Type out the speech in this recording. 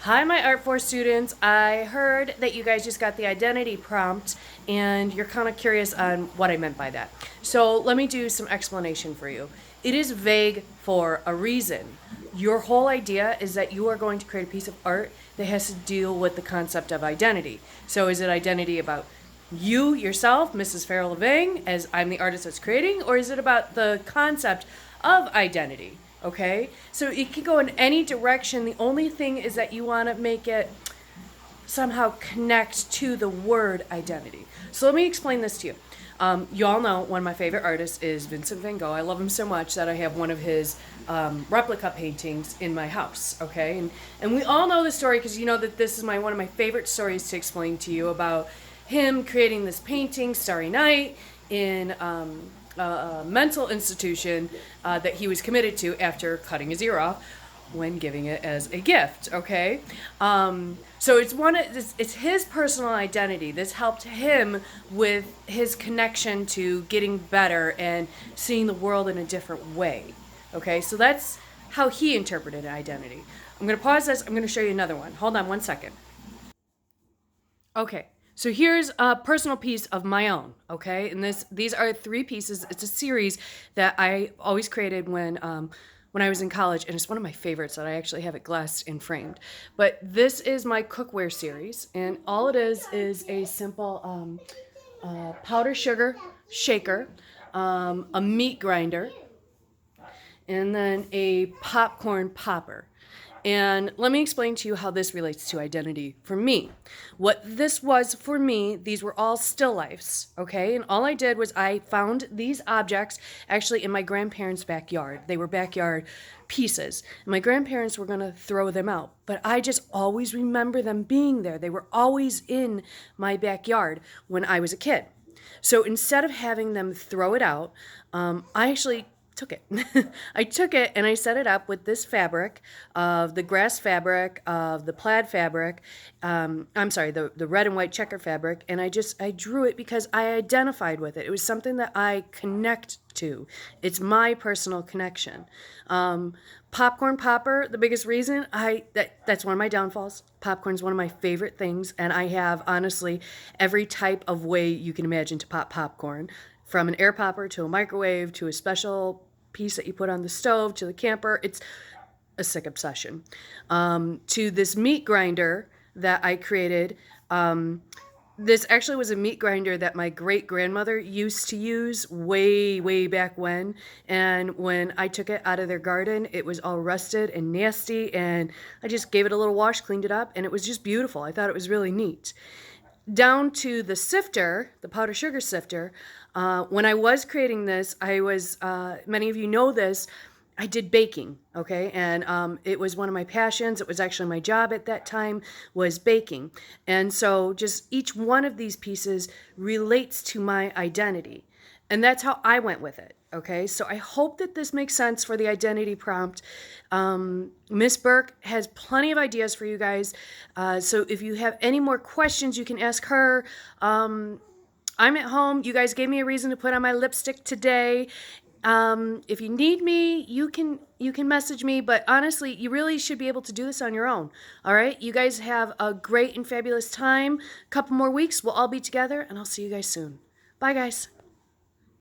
Hi, my Art Force students. I heard that you guys just got the identity prompt and you're kind of curious on what I meant by that. So let me do some explanation for you. It is vague for a reason. Your whole idea is that you are going to create a piece of art that has to deal with the concept of identity. So is it identity about you, yourself, Mrs. Farrell-Levange, as I'm the artist that's creating, or is it about the concept of identity? Okay, so it can go in any direction. The only thing is that you want to make it somehow connect to the word identity. So let me explain this to you. You all know one of my favorite artists is Vincent van Gogh. I love him so much that I have one of his replica paintings in my house. Okay, and we all know the story because you know that this is one of my favorite stories to explain to you about him creating this painting, Starry Night, in a mental institution that he was committed to after cutting his ear off when giving it as a gift. Okay, so it's his personal identity. This helped him with his connection to getting better and seeing the world in a different way. Okay, so that's how he interpreted identity. I'm going to pause this. I'm going to show you another one. Hold on one second. Okay, so here's a personal piece of my own, okay? And these are three pieces. It's a series that I always created when I was in college, and it's one of my favorites that I actually have it glassed and framed. But this is my cookware series, and all it is a simple powder sugar shaker, a meat grinder, and then a popcorn popper. And let me explain to you how this relates to identity for me. What this was for me, these were all still lifes, okay? And all I did was I found these objects actually in my grandparents' backyard. They were backyard pieces. And my grandparents were gonna throw them out, but I just always remember them being there. They were always in my backyard when I was a kid. So instead of having them throw it out, I actually took it. I took it and I set it up with this fabric of the grass fabric, of the plaid fabric, I'm sorry, the red and white checker fabric, and I drew it because I identified with it. It was something that I connect to. It's my personal connection. Popcorn popper, the biggest reason, that's one of my downfalls. Popcorn's one of my favorite things, and I have, honestly, every type of way you can imagine to pop popcorn. From an air popper to a microwave to a special piece that you put on the stove to the camper. It's a sick obsession. To this meat grinder that I created. This actually was a meat grinder that my great-grandmother used to use way, way back when. And when I took it out of their garden, it was all rusted and nasty. And I just gave it a little wash, cleaned it up, and it was just beautiful. I thought it was really neat. Down to the sifter, the powder sugar sifter. When I was creating this, many of you know this, I did baking, okay? And it was one of my passions. It was actually my job at that time, was baking. And so just each one of these pieces relates to my identity. And that's how I went with it, okay? So I hope that this makes sense for the identity prompt. Miss Burke has plenty of ideas for you guys. So if you have any more questions, you can ask her. I'm at home. You guys gave me a reason to put on my lipstick today. If you need me, you can message me, but honestly, you really should be able to do this on your own. All right? You guys have a great and fabulous time. A couple more weeks, we'll all be together, and I'll see you guys soon. Bye, guys.